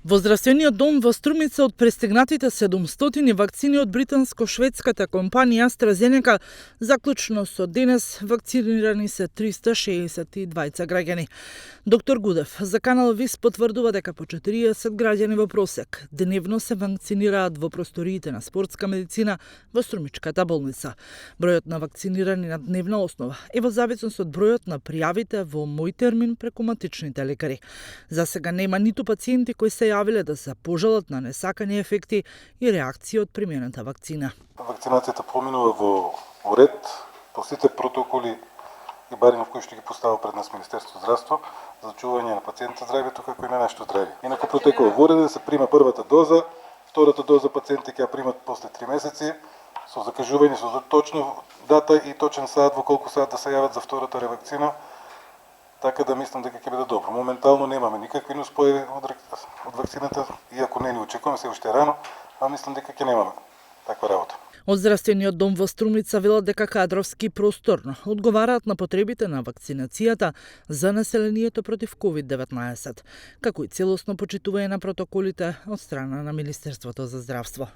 Во здравствениот дом во Струмица од пристигнатите 700 вакцини од британско-шведската компанија AstraZeneca, заклучно со денес вакцинирани се 362 граѓани. Доктор Гудев за канал ВИС потврдува дека по 40 граѓани во просек дневно се вакцинираат во просториите на спортска медицина во Струмичката болница. Бројот на вакцинирани на дневна основа е во зависност од бројот на пријавите во мој термин преку матичните лекари. За сега нема ниту пациенти кои се јавиле да се пожалат на несакани ефекти и реакции од примената вакцина. Вакцинацијата поминува во ред по сите протоколи и барем кои што ги поставил пред нас Министерството здравство за зачување на пациентите здравјето како и на нашето здравје. Инаку протекува во ред да се прима првата доза, втората доза пациенти ќе ја примат после 3 месеци со закажување со точно дата и точен саат во колку саат да се јават за втората ревакцина. Така да мислам дека ќе биде добро. Моментално немаме никакви нуспојави од вакцината, иако не ни очекуваме, се уште рано, а мислам дека ќе немаме таква работа. Од здравствениот дом во Струмица велат дека кадровски просторно одговараат на потребите на вакцинацијата за населението против COVID-19, како и целосно почитување на протоколите од страна на Министерството за здравство.